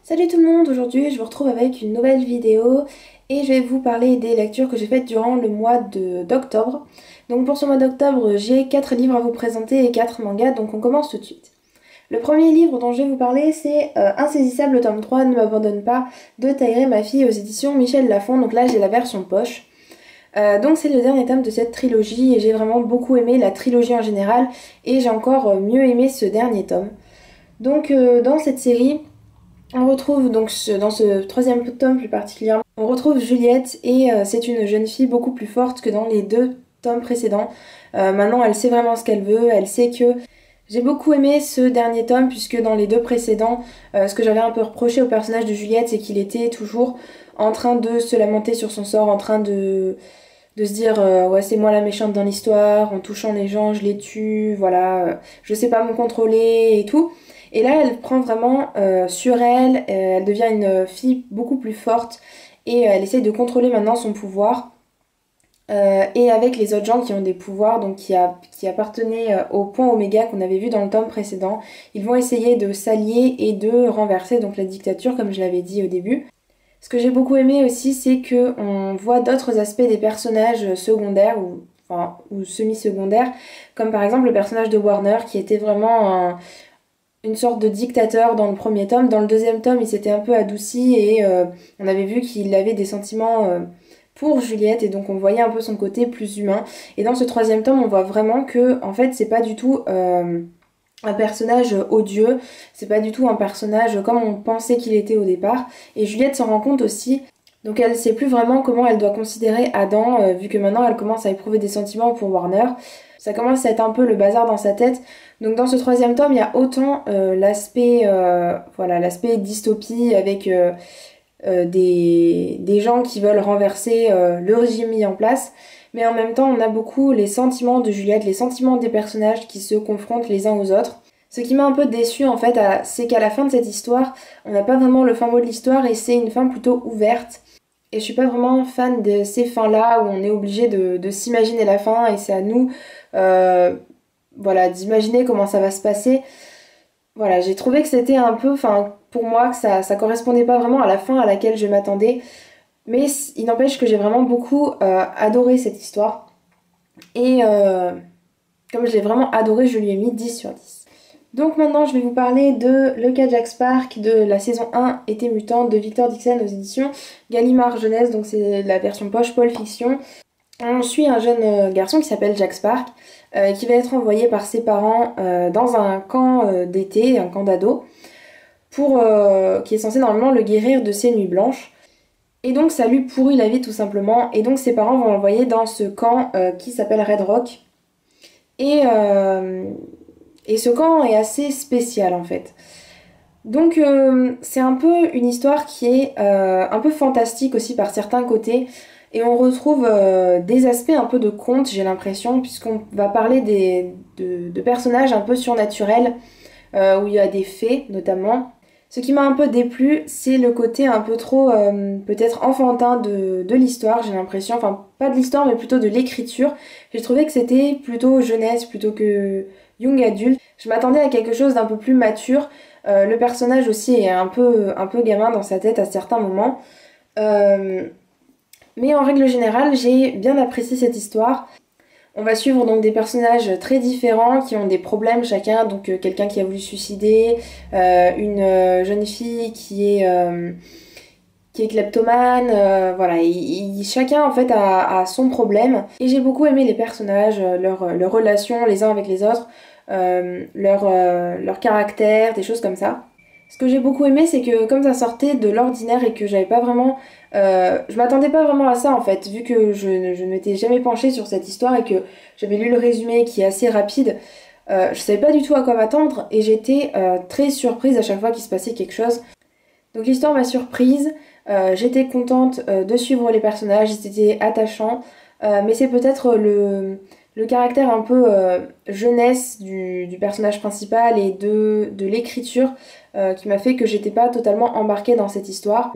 Salut tout le monde, aujourd'hui je vous retrouve avec une nouvelle vidéo et je vais vous parler des lectures que j'ai faites durant le mois d'octobre. Donc pour ce mois d'octobre, j'ai 4 livres à vous présenter et 4 mangas, donc on commence tout de suite. Le premier livre dont je vais vous parler, c'est Insaisissable tome 3, Ne m'abandonne pas, de Taïré, ma fille, aux éditions Michel Lafon. Donc là j'ai la version poche. Donc c'est le dernier tome de cette trilogie et j'ai vraiment beaucoup aimé la trilogie en général et j'ai encore mieux aimé ce dernier tome. Donc dans cette série, on retrouve donc dans ce troisième tome plus particulièrement, on retrouve Juliette et c'est une jeune fille beaucoup plus forte que dans les deux tomes précédents. Maintenant elle sait vraiment ce qu'elle veut, elle sait que... J'ai beaucoup aimé ce dernier tome puisque dans les deux précédents, ce que j'avais un peu reproché au personnage de Juliette, c'est qu'il était toujours en train de se lamenter sur son sort, en train de se dire ouais c'est moi la méchante dans l'histoire, en touchant les gens je les tue, voilà, je sais pas me contrôler et tout. Et là elle prend vraiment sur elle, elle devient une fille beaucoup plus forte et elle essaye de contrôler maintenant son pouvoir. Et avec les autres gens qui ont des pouvoirs, donc qui appartenaient au point Oméga qu'on avait vu dans le tome précédent, ils vont essayer de s'allier et de renverser donc la dictature comme je l'avais dit au début. Ce que j'ai beaucoup aimé aussi, c'est que on voit d'autres aspects des personnages secondaires ou semi-secondaires, comme par exemple le personnage de Warner qui était vraiment une sorte de dictateur dans le premier tome. Dans le deuxième tome, il s'était un peu adouci et on avait vu qu'il avait des sentiments pour Juliette et donc on voyait un peu son côté plus humain. Et dans ce troisième tome, on voit vraiment que en fait, c'est pas du tout un personnage odieux, c'est pas du tout un personnage comme on pensait qu'il était au départ. Et Juliette s'en rend compte aussi, donc elle sait plus vraiment comment elle doit considérer Adam, vu que maintenant elle commence à éprouver des sentiments pour Warner. Ça commence à être un peu le bazar dans sa tête. Donc dans ce troisième tome, il y a autant l'aspect dystopie avec des gens qui veulent renverser le régime mis en place. Mais en même temps, on a beaucoup les sentiments de Juliette, les sentiments des personnages qui se confrontent les uns aux autres. Ce qui m'a un peu déçue en fait, c'est qu'à la fin de cette histoire, on n'a pas vraiment le fin mot de l'histoire et c'est une fin plutôt ouverte. Et je suis pas vraiment fan de ces fins-là où on est obligé de s'imaginer la fin et c'est à nous voilà, d'imaginer comment ça va se passer. Voilà, j'ai trouvé que c'était un peu, enfin, pour moi, que ça correspondait pas vraiment à la fin à laquelle je m'attendais. Mais il n'empêche que j'ai vraiment beaucoup adoré cette histoire. Et comme je l'ai vraiment adoré, je lui ai mis 10 sur 10. Donc maintenant, je vais vous parler de Le cas Jack Spark de la saison 1 Été mutant de Victor Dixon aux éditions Gallimard Jeunesse. Donc c'est la version poche Paul Fiction. On suit un jeune garçon qui s'appelle Jack Spark, qui va être envoyé par ses parents dans un camp d'été, un camp d'ado, qui est censé normalement le guérir de ses nuits blanches. Et donc ça lui pourrit la vie tout simplement. Et donc ses parents vont l'envoyer dans ce camp qui s'appelle Red Rock. Et, euh, et ce camp est assez spécial en fait. Donc c'est un peu une histoire qui est un peu fantastique aussi par certains côtés. Et on retrouve des aspects un peu de conte, j'ai l'impression, puisqu'on va parler de personnages un peu surnaturels, où il y a des fées notamment. Ce qui m'a un peu déplu, c'est le côté un peu trop peut-être enfantin de l'histoire, j'ai l'impression. Enfin, pas de l'histoire, mais plutôt de l'écriture. J'ai trouvé que c'était plutôt jeunesse, plutôt que young adulte. Je m'attendais à quelque chose d'un peu plus mature. Le personnage aussi est un peu gamin dans sa tête à certains moments. Euh, mais en règle générale, j'ai bien apprécié cette histoire. On va suivre donc des personnages très différents qui ont des problèmes chacun, donc quelqu'un qui a voulu se suicider, une jeune fille qui est kleptomane, voilà, chacun en fait a son problème. Et j'ai beaucoup aimé les personnages, leurs relations les uns avec les autres, leur caractère, des choses comme ça. Ce que j'ai beaucoup aimé, c'est que comme ça sortait de l'ordinaire et que j'avais pas vraiment... je m'attendais pas vraiment à ça en fait, vu que je ne m'étais jamais penchée sur cette histoire et que j'avais lu le résumé qui est assez rapide, je savais pas du tout à quoi m'attendre et j'étais très surprise à chaque fois qu'il se passait quelque chose. Donc l'histoire m'a surprise, j'étais contente de suivre les personnages, c'était attachant, mais c'est peut-être le caractère un peu jeunesse du personnage principal et de l'écriture qui m'a fait que j'étais pas totalement embarquée dans cette histoire.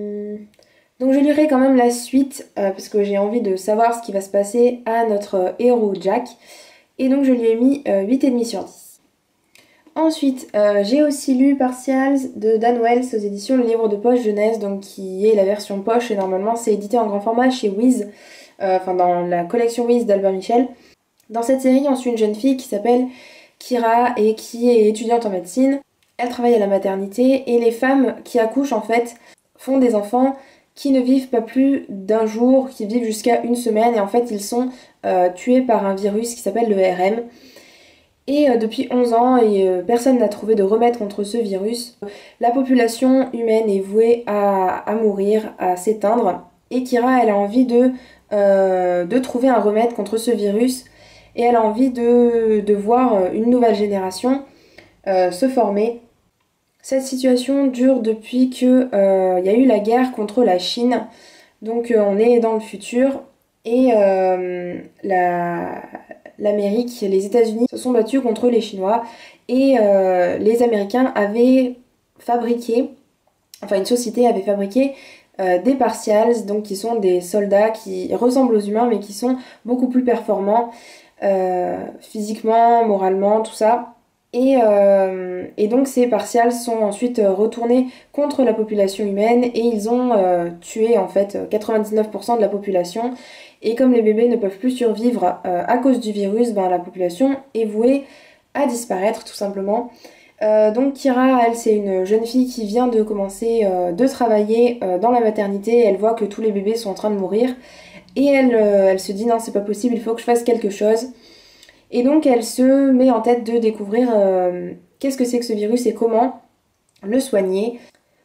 Donc je lirai quand même la suite parce que j'ai envie de savoir ce qui va se passer à notre héros Jack. Et donc je lui ai mis 8,5 sur 10. Ensuite, j'ai aussi lu Partials de Dan Wells aux éditions Le Livre de Poche Jeunesse, donc qui est la version poche et normalement c'est édité en grand format chez Wiz, enfin dans la collection Wiz d'Albert Michel. Dans cette série, on suit une jeune fille qui s'appelle Kira et qui est étudiante en médecine. Elle travaille à la maternité et les femmes qui accouchent en fait font des enfants qui ne vivent pas plus d'un jour, qui vivent jusqu'à une semaine et en fait ils sont tués par un virus qui s'appelle le RM. Et depuis 11 ans, personne n'a trouvé de remède contre ce virus. La population humaine est vouée à mourir, à s'éteindre. Et Kira, elle a envie de trouver un remède contre ce virus. Et elle a envie de voir une nouvelle génération se former. Cette situation dure depuis qu'il y a eu la guerre contre la Chine. Donc on est dans le futur. Et l'Amérique, les États-Unis se sont battus contre les Chinois et les Américains avaient fabriqué, enfin une société avait fabriqué des partials, donc qui sont des soldats qui ressemblent aux humains mais qui sont beaucoup plus performants physiquement, moralement, tout ça. Et donc ces partials sont ensuite retournés contre la population humaine et ils ont tué en fait 99% de la population. Et comme les bébés ne peuvent plus survivre à cause du virus, ben, la population est vouée à disparaître tout simplement. Donc Kira, elle, c'est une jeune fille qui vient de commencer de travailler dans la maternité. Elle voit que tous les bébés sont en train de mourir. Et elle se dit non, c'est pas possible, il faut que je fasse quelque chose. Et donc elle se met en tête de découvrir qu'est-ce que c'est que ce virus et comment le soigner.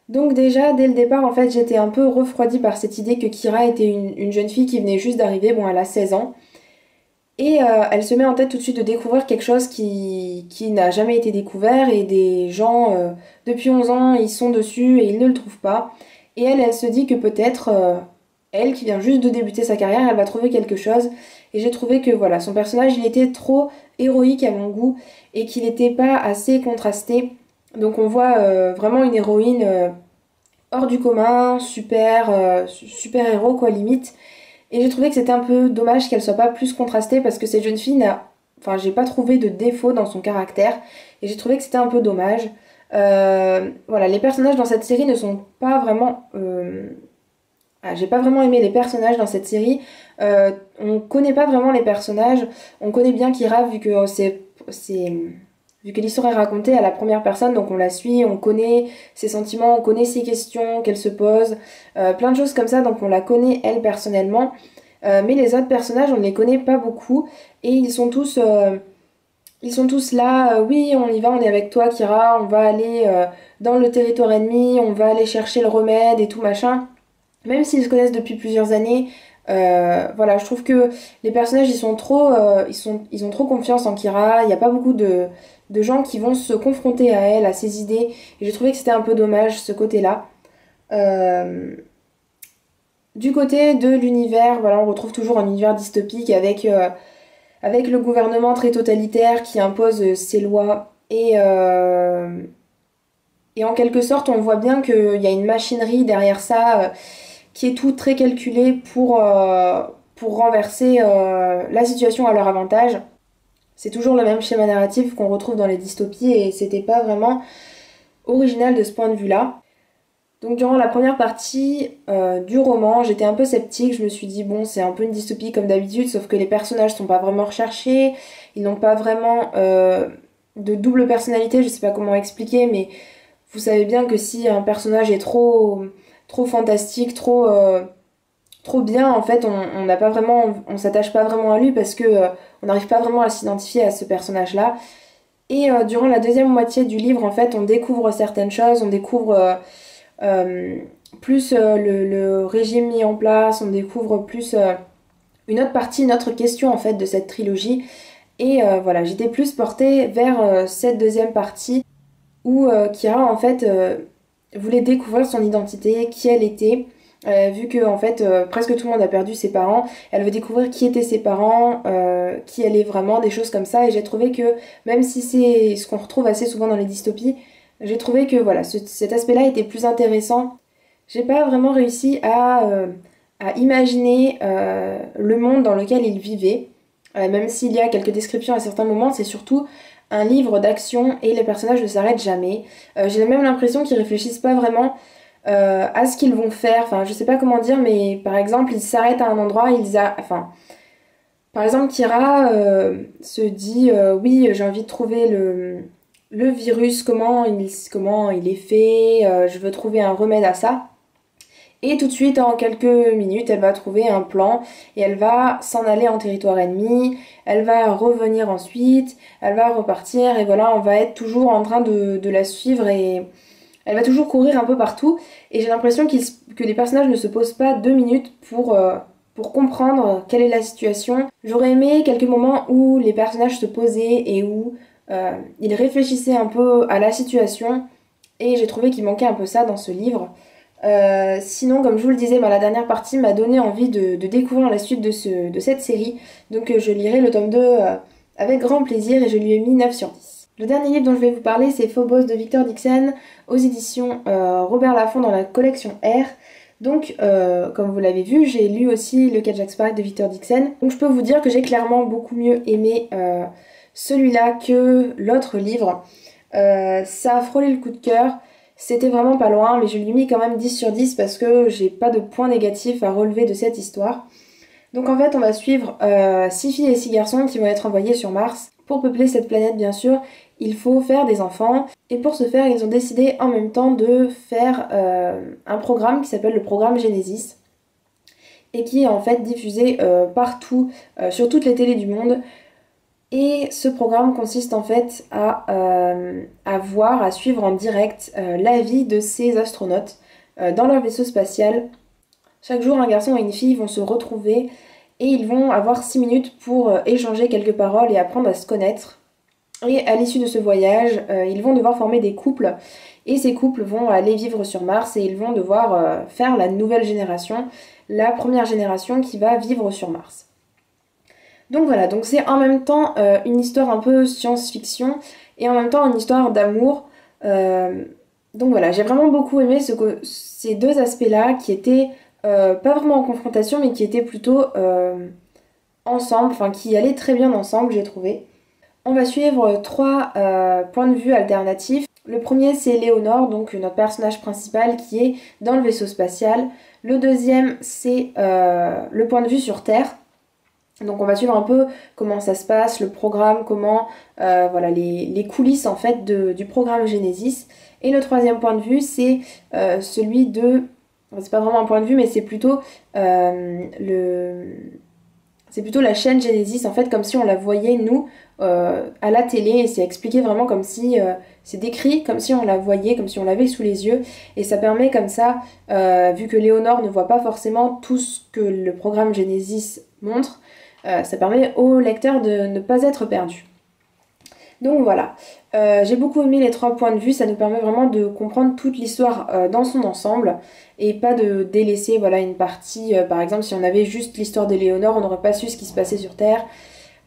Donc déjà, dès le départ, en fait, j'étais un peu refroidie par cette idée que Kira était une jeune fille qui venait juste d'arriver. Bon, elle a 16 ans. Et elle se met en tête tout de suite de découvrir quelque chose qui n'a jamais été découvert. Et des gens, depuis 11 ans, ils sont dessus et ils ne le trouvent pas. Et elle se dit que peut-être, elle, qui vient juste de débuter sa carrière, elle va trouver quelque chose. Et j'ai trouvé que voilà, son personnage, il était trop héroïque à mon goût et qu'il n'était pas assez contrasté. Donc on voit vraiment une héroïne hors du commun, super héros quoi limite. Et j'ai trouvé que c'était un peu dommage qu'elle soit pas plus contrastée parce que cette jeune fille n'a... Enfin, j'ai pas trouvé de défaut dans son caractère et j'ai trouvé que c'était un peu dommage. Voilà, les personnages dans cette série ne sont pas vraiment... j'ai pas vraiment aimé les personnages dans cette série. On connaît pas vraiment les personnages. On connaît bien Kira vu que vu que l'histoire est racontée à la première personne, donc on la suit, on connaît ses sentiments, on connaît ses questions qu'elle se pose, plein de choses comme ça, donc on la connaît elle personnellement. Mais les autres personnages, on ne les connaît pas beaucoup et ils sont tous là, oui, on y va, on est avec toi, Kira, on va aller dans le territoire ennemi, on va aller chercher le remède et tout machin. Même s'ils se connaissent depuis plusieurs années, voilà, je trouve que les personnages, ils ont trop confiance en Kira. Il n'y a pas beaucoup de gens qui vont se confronter à elle, à ses idées. Et j'ai trouvé que c'était un peu dommage ce côté-là. Euh, du côté de l'univers, voilà, on retrouve toujours un univers dystopique avec le gouvernement très totalitaire qui impose ses lois. Et en quelque sorte, on voit bien qu'il y a une machinerie derrière ça qui est tout très calculé pour renverser la situation à leur avantage. C'est toujours le même schéma narratif qu'on retrouve dans les dystopies et c'était pas vraiment original de ce point de vue-là. Donc durant la première partie du roman, j'étais un peu sceptique, je me suis dit bon c'est un peu une dystopie comme d'habitude, sauf que les personnages sont pas vraiment recherchés, ils n'ont pas vraiment de double personnalité, je sais pas comment expliquer, mais vous savez bien que si un personnage est trop fantastique, trop bien, en fait, on n'a pas vraiment, on s'attache pas vraiment à lui parce que on n'arrive pas vraiment à s'identifier à ce personnage-là. Et durant la deuxième moitié du livre, en fait, on découvre certaines choses, on découvre plus le régime mis en place, on découvre plus une autre partie, une autre question en fait de cette trilogie. Et voilà, j'étais plus portée vers cette deuxième partie où Kira en fait voulait découvrir son identité, qui elle était. Vu que en fait presque tout le monde a perdu ses parents, elle veut découvrir qui étaient ses parents, qui elle est vraiment, des choses comme ça. Et j'ai trouvé que même si c'est ce qu'on retrouve assez souvent dans les dystopies, j'ai trouvé que voilà, cet aspect-là était plus intéressant. J'ai pas vraiment réussi à imaginer le monde dans lequel il vivait, même s'il y a quelques descriptions à certains moments, c'est surtout un livre d'action et les personnages ne s'arrêtent jamais. J'ai même l'impression qu'ils réfléchissent pas vraiment à ce qu'ils vont faire. Enfin, je sais pas comment dire, mais par exemple, ils s'arrêtent à un endroit, enfin, par exemple, Kira se dit oui, j'ai envie de trouver le virus, comment il est fait, je veux trouver un remède à ça. Et tout de suite, en quelques minutes, elle va trouver un plan et elle va s'en aller en territoire ennemi, elle va revenir ensuite, elle va repartir et voilà, on va être toujours en train de la suivre et elle va toujours courir un peu partout. Et j'ai l'impression que les personnages ne se posent pas 2 minutes pour comprendre quelle est la situation. J'aurais aimé quelques moments où les personnages se posaient et où ils réfléchissaient un peu à la situation et j'ai trouvé qu'il manquait un peu ça dans ce livre. Sinon, comme je vous le disais, la dernière partie m'a donné envie de découvrir la suite de cette série. Donc je lirai le tome 2 avec grand plaisir et je lui ai mis 9 sur 10. Le dernier livre dont je vais vous parler, c'est Phobos de Victor Dixon aux éditions Robert Laffont dans la collection R. Donc, comme vous l'avez vu, j'ai lu aussi Le Cat Jack Sparrow de Victor Dixon. Donc je peux vous dire que j'ai clairement beaucoup mieux aimé celui-là que l'autre livre. Ça a frôlé le coup de cœur. C'était vraiment pas loin, mais je lui ai mis quand même 10 sur 10 parce que j'ai pas de points négatifs à relever de cette histoire. Donc en fait, on va suivre 6 filles et 6 garçons qui vont être envoyés sur Mars. Pour peupler cette planète, bien sûr, il faut faire des enfants. Et pour ce faire, ils ont décidé en même temps de faire un programme qui s'appelle le programme Genesis et qui est en fait diffusé partout, sur toutes les télés du monde. Et ce programme consiste en fait à suivre en direct la vie de ces astronautes dans leur vaisseau spatial. Chaque jour, un garçon et une fille vont se retrouver et ils vont avoir 6 minutes pour échanger quelques paroles et apprendre à se connaître. Et à l'issue de ce voyage, ils vont devoir former des couples et ces couples vont aller vivre sur Mars et ils vont devoir faire la nouvelle génération, la première génération qui va vivre sur Mars. Donc voilà, donc c'est en même temps une histoire un peu science-fiction et en même temps une histoire d'amour. Donc voilà, j'ai vraiment beaucoup aimé ces deux aspects-là qui étaient pas vraiment en confrontation mais qui étaient plutôt ensemble, enfin qui allaient très bien ensemble, j'ai trouvé. On va suivre 3 points de vue alternatifs. Le premier c'est Léonore, donc notre personnage principal qui est dans le vaisseau spatial. Le deuxième c'est le point de vue sur Terre. Donc on va suivre un peu comment ça se passe, le programme, comment voilà les coulisses en fait du programme Genesis. Et le troisième point de vue c'est celui de, c'est pas vraiment un point de vue mais c'est plutôt c'est plutôt la chaîne Genesis en fait comme si on la voyait nous à la télé et c'est expliqué vraiment comme si c'est décrit comme si on la voyait, comme si on l'avait sous les yeux et ça permet comme ça, vu que Léonore ne voit pas forcément tout ce que le programme Genesis montre, ça permet au lecteur de ne pas être perdu. Donc voilà, j'ai beaucoup aimé les 3 points de vue, ça nous permet vraiment de comprendre toute l'histoire dans son ensemble et pas de délaisser voilà, une partie, par exemple si on avait juste l'histoire de Léonore, on n'aurait pas su ce qui se passait sur Terre.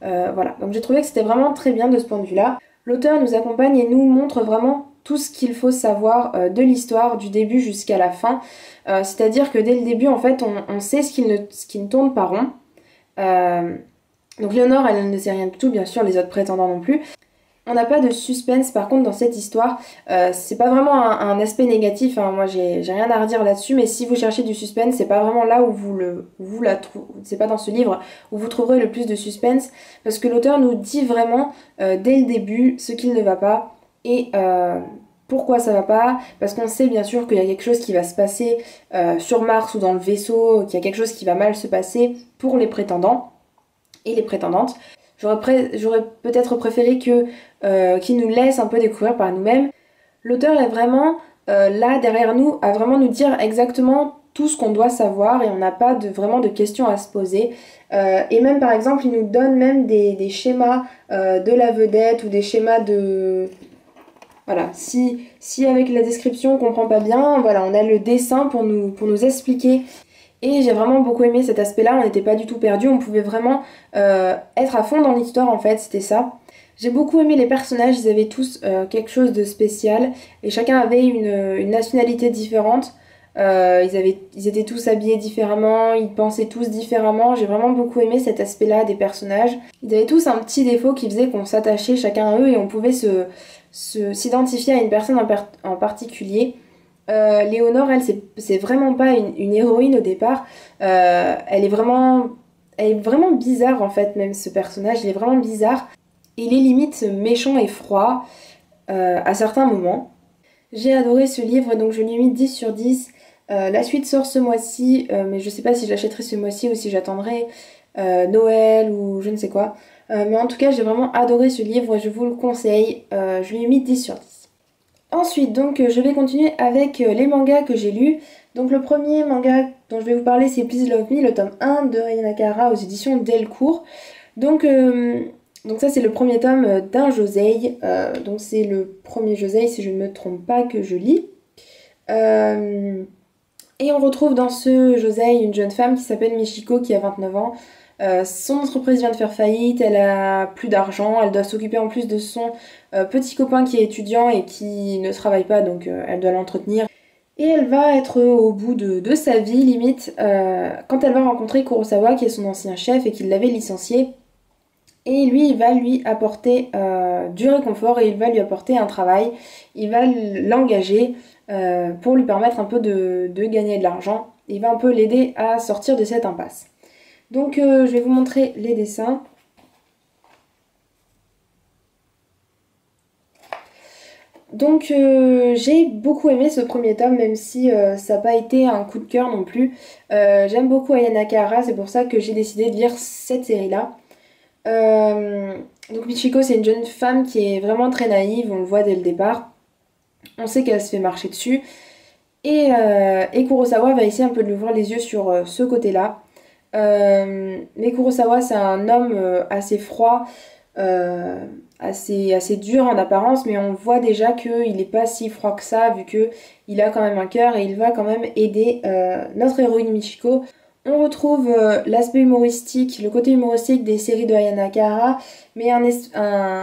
Voilà, donc j'ai trouvé que c'était vraiment très bien de ce point de vue-là. L'auteur nous accompagne et nous montre vraiment tout ce qu'il faut savoir de l'histoire du début jusqu'à la fin. C'est-à-dire que dès le début, en fait, on sait ce qui ne tourne pas rond. Donc Léonore, elle ne sait rien du tout, bien sûr, les autres prétendants non plus. On n'a pas de suspense par contre dans cette histoire, c'est pas vraiment un aspect négatif, hein. Moi j'ai rien à redire là-dessus, mais si vous cherchez du suspense, c'est pas vraiment là où vous la trouvez, c'est pas dans ce livre où vous trouverez le plus de suspense, parce que l'auteur nous dit vraiment dès le début ce qu'il ne va pas et pourquoi ça va pas, parce qu'on sait bien sûr qu'il y a quelque chose qui va se passer sur Mars ou dans le vaisseau, qu'il y a quelque chose qui va mal se passer pour les prétendants et les prétendantes. J'aurais peut-être préféré qu'il nous laisse un peu découvrir par nous-mêmes. L'auteur est vraiment là derrière nous à vraiment nous dire exactement tout ce qu'on doit savoir et on n'a pas vraiment de questions à se poser. Et même par exemple il nous donne même des schémas de la vedette ou des schémas de... Voilà, si avec la description on comprend pas bien, voilà, on a le dessin pour nous expliquer. Et j'ai vraiment beaucoup aimé cet aspect-là, on n'était pas du tout perdu, on pouvait vraiment être à fond dans l'histoire en fait, c'était ça. J'ai beaucoup aimé les personnages, ils avaient tous quelque chose de spécial et chacun avait une nationalité différente. Ils étaient tous habillés différemment, ils pensaient tous différemment. J'ai vraiment beaucoup aimé cet aspect-là des personnages. Ils avaient tous un petit défaut qui faisait qu'on s'attachait chacun à eux et on pouvait s'identifier à une personne en particulier. Léonore, elle, c'est vraiment pas une héroïne au départ. Elle est vraiment bizarre en fait, même ce personnage, il est vraiment bizarre. Il est limite méchant et froid à certains moments. J'ai adoré ce livre, donc je lui ai mis 10 sur 10. La suite sort ce mois-ci, mais je sais pas si je l'achèterai ce mois-ci ou si j'attendrai Noël ou je ne sais quoi. Mais en tout cas, j'ai vraiment adoré ce livre, je vous le conseille. Je lui ai mis 10 sur 10. Ensuite, donc, je vais continuer avec les mangas que j'ai lus. Donc, le premier manga dont je vais vous parler, c'est Please Love Me, le tome 1 de Aya Nakahara aux éditions Delcourt. Donc, donc ça, c'est le premier tome d'un josei. Donc, c'est le premier josei, si je ne me trompe pas, que je lis. Et on retrouve dans ce josei une jeune femme qui s'appelle Michiko, qui a 29 ans. Son entreprise vient de faire faillite, elle a plus d'argent, elle doit s'occuper en plus de son petit copain qui est étudiant et qui ne travaille pas, donc elle doit l'entretenir. Et elle va être au bout de sa vie, limite, quand elle va rencontrer Kurosawa, qui est son ancien chef et qui l'avait licencié. Et lui, il va lui apporter du réconfort et il va lui apporter un travail. Il va l'engager pour lui permettre un peu de gagner de l'argent. Il va un peu l'aider à sortir de cette impasse. Donc je vais vous montrer les dessins. Donc j'ai beaucoup aimé ce premier tome, même si ça n'a pas été un coup de cœur non plus. J'aime beaucoup Aya Nakahara, c'est pour ça que j'ai décidé de lire cette série-là. Donc Michiko, c'est une jeune femme qui est vraiment très naïve, on le voit dès le départ. On sait qu'elle se fait marcher dessus. Et Kurosawa va essayer un peu de lui ouvrir les yeux sur ce côté-là. Mais Kurosawa, c'est un homme assez froid, assez dur en apparence, mais on voit déjà qu'il n'est pas si froid que ça, vu qu'il a quand même un cœur et il va quand même aider notre héroïne Michiko. On retrouve l'aspect humoristique, le côté humoristique des séries de Aya Nakahara, mais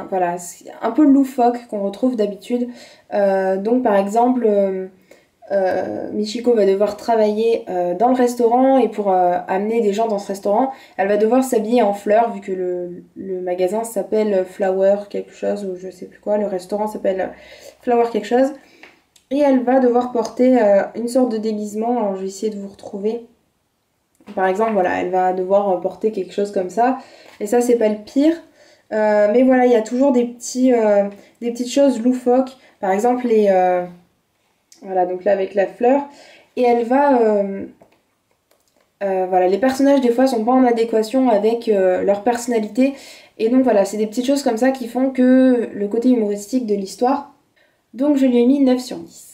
voilà, un peu loufoque qu'on retrouve d'habitude. Donc par exemple, Michiko va devoir travailler dans le restaurant et pour amener des gens dans ce restaurant, elle va devoir s'habiller en fleurs vu que le magasin s'appelle Flower quelque chose ou je sais plus quoi, le restaurant s'appelle Flower quelque chose. Et elle va devoir porter une sorte de déguisement, alors je vais essayer de vous retrouver. Par exemple, voilà, elle va devoir porter quelque chose comme ça. Et ça, c'est pas le pire. Mais voilà, il y a toujours des petites choses loufoques. Par exemple, voilà, donc là avec la fleur. Et elle va... voilà, les personnages des fois sont pas en adéquation avec leur personnalité. Et donc voilà, c'est des petites choses comme ça qui font que le côté humoristique de l'histoire. Donc je lui ai mis 9 sur 10.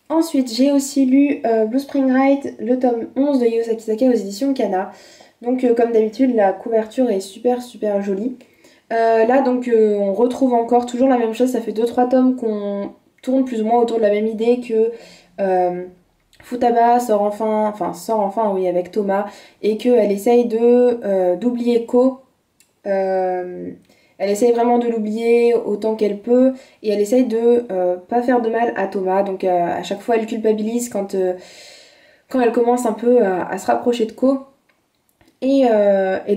Ensuite, j'ai aussi lu Blue Spring Ride, le tome 11 de Yu Sakizaki aux éditions Kana. Donc comme d'habitude, la couverture est super super jolie. Là donc on retrouve encore toujours la même chose, ça fait 2-3 tomes qu'on tourne plus ou moins autour de la même idée que Futaba sort enfin oui avec Thomas et qu'elle essaye d'oublier Ko. Elle essaye vraiment de l'oublier autant qu'elle peut et elle essaye de pas faire de mal à Thomas. Donc à chaque fois elle culpabilise quand elle commence un peu à se rapprocher de Ko. Et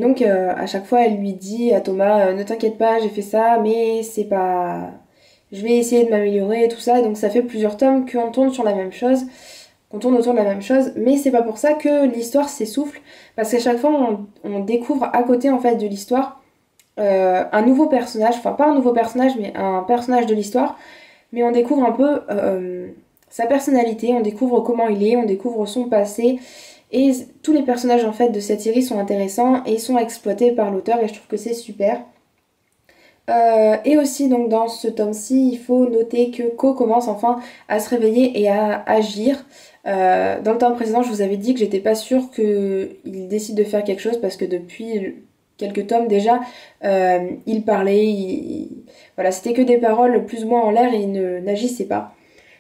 donc à chaque fois elle lui dit à Thomas ne t'inquiète pas, j'ai fait ça mais c'est pas... Je vais essayer de m'améliorer et tout ça. Et donc ça fait plusieurs tomes qu'on tourne sur la même chose, qu'on tourne autour de la même chose, mais c'est pas pour ça que l'histoire s'essouffle, parce qu'à chaque fois on découvre à côté en fait de l'histoire un nouveau personnage, enfin pas un nouveau personnage mais un personnage de l'histoire, mais on découvre un peu sa personnalité, on découvre comment il est, on découvre son passé, et tous les personnages en fait de cette série sont intéressants et sont exploités par l'auteur et je trouve que c'est super. Et aussi donc dans ce tome-ci, il faut noter que Ko commence enfin à se réveiller et à agir. Dans le tome précédent, je vous avais dit que j'étais pas sûre qu'il décide de faire quelque chose parce que depuis quelques tomes déjà, il parlait, voilà, c'était que des paroles plus ou moins en l'air et il n'agissait pas.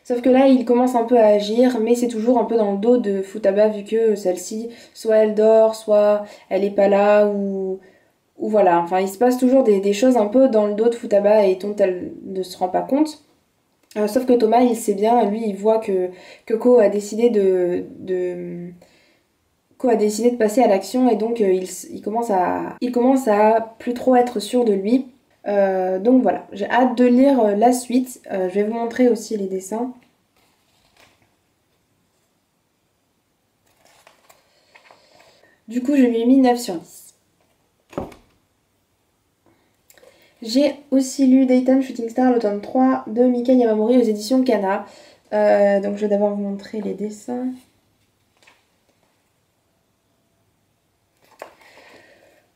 Sauf que là, il commence un peu à agir, mais c'est toujours un peu dans le dos de Futaba vu que celle-ci, soit elle dort, soit elle est pas là, ou voilà, enfin il se passe toujours des choses un peu dans le dos de Futaba et dont elle ne se rend pas compte. Sauf que Thomas, il sait bien, lui, il voit que Ko a décidé Ko a décidé de passer à l'action et donc il commence à plus trop être sûr de lui. Donc voilà, j'ai hâte de lire la suite. Je vais vous montrer aussi les dessins. Du coup, je lui ai mis 9 sur 10. J'ai aussi lu Daytime Shooting Star, le tome 3 de Mika Yamamori aux éditions Kana. Donc je vais d'abord vous montrer les dessins.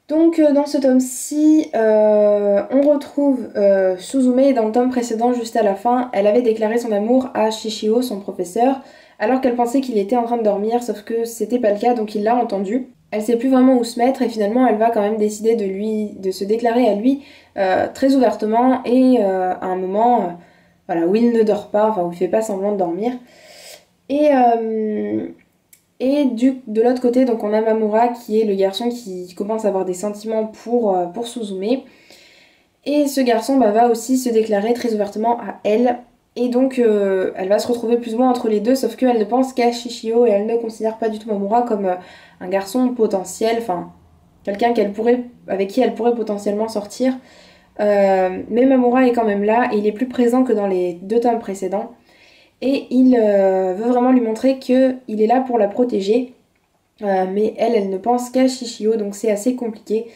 Donc dans ce tome-ci, on retrouve Suzume et dans le tome précédent, juste à la fin, elle avait déclaré son amour à Shishio, son professeur, alors qu'elle pensait qu'il était en train de dormir, sauf que c'était pas le cas, donc il l'a entendu. Elle sait plus vraiment où se mettre et finalement elle va quand même décider de se déclarer à lui très ouvertement et à un moment voilà, où il ne dort pas, enfin où il fait pas semblant de dormir. Et, de l'autre côté, donc on a Mamura qui est le garçon qui commence à avoir des sentiments pour Suzume. Et ce garçon va aussi se déclarer très ouvertement à elle. Et donc elle va se retrouver plus ou moins entre les deux, sauf qu'elle ne pense qu'à Shishio et elle ne considère pas du tout Mamura comme un garçon potentiel, enfin quelqu'un avec qui elle pourrait potentiellement sortir. Mais Mamura est quand même là et il est plus présent que dans les 2 tomes précédents. Et il veut vraiment lui montrer qu'il est là pour la protéger. Mais elle ne pense qu'à Shishio, donc c'est assez compliqué.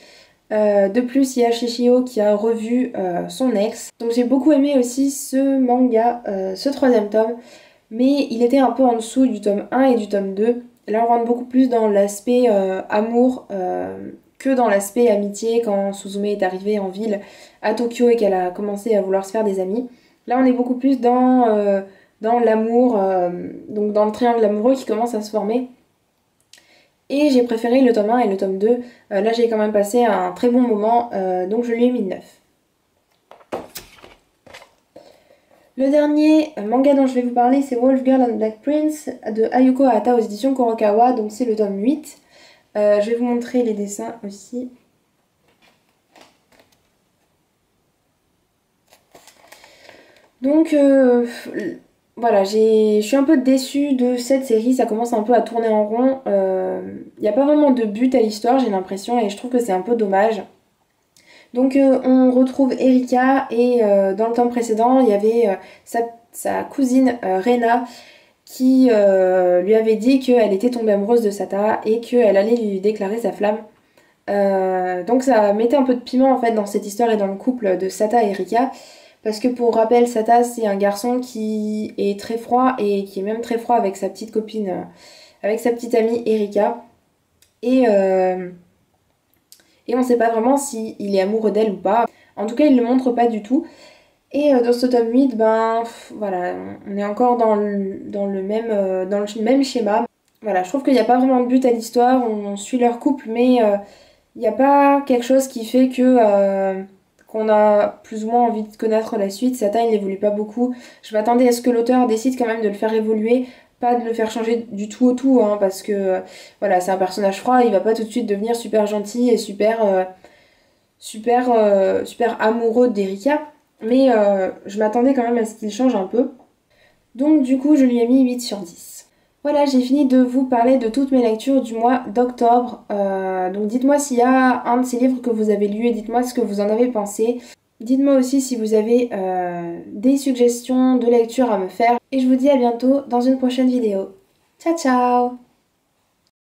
De plus, il y a Shishio qui a revu son ex. Donc j'ai beaucoup aimé aussi ce manga, ce 3e tome. Mais il était un peu en dessous du tome 1 et du tome 2. Là, on rentre beaucoup plus dans l'aspect amour que dans l'aspect amitié quand Suzume est arrivée en ville à Tokyo et qu'elle a commencé à vouloir se faire des amis. Là, on est beaucoup plus dans l'amour, donc dans le triangle amoureux qui commence à se former. Et j'ai préféré le tome 1 et le tome 2. Là, j'ai quand même passé un très bon moment, donc je lui ai mis 9. Le dernier manga dont je vais vous parler, c'est Wolf Girl and Black Prince de Ayuko Hata aux éditions Kurokawa, donc c'est le tome 8. Je vais vous montrer les dessins aussi. Donc voilà, je suis un peu déçue de cette série, ça commence un peu à tourner en rond. Il n'y a pas vraiment de but à l'histoire, j'ai l'impression, et je trouve que c'est un peu dommage. Donc on retrouve Erika et dans le tome précédent, il y avait sa cousine Rena qui lui avait dit qu'elle était tombée amoureuse de Sata et qu'elle allait lui déclarer sa flamme. Donc ça mettait un peu de piment en fait dans cette histoire et dans le couple de Sata et Erika. Parce que pour rappel, Sata c'est un garçon qui est très froid et qui est même très froid avec sa petite copine, avec sa petite amie Erika. Et, euh, et on sait pas vraiment s'il est amoureux d'elle ou pas. En tout cas, il le montre pas du tout. Et dans ce tome 8, voilà, on est encore dans le même schéma. Voilà, je trouve qu'il n'y a pas vraiment de but à l'histoire, on suit leur couple, mais il n'y a pas quelque chose qui fait qu'on a plus ou moins envie de connaître la suite. Satan, il n'évolue pas beaucoup. Je m'attendais à ce que l'auteur décide quand même de le faire évoluer, pas de le faire changer du tout au tout, hein, parce que voilà, c'est un personnage froid, il va pas tout de suite devenir super gentil et super amoureux d'Erika. Mais je m'attendais quand même à ce qu'il change un peu. Donc du coup, je lui ai mis 8 sur 10. Voilà, j'ai fini de vous parler de toutes mes lectures du mois d'octobre. Donc dites-moi s'il y a un de ces livres que vous avez lu et dites-moi ce que vous en avez pensé. Dites-moi aussi si vous avez des suggestions de lecture à me faire. Et je vous dis à bientôt dans une prochaine vidéo. Ciao ciao!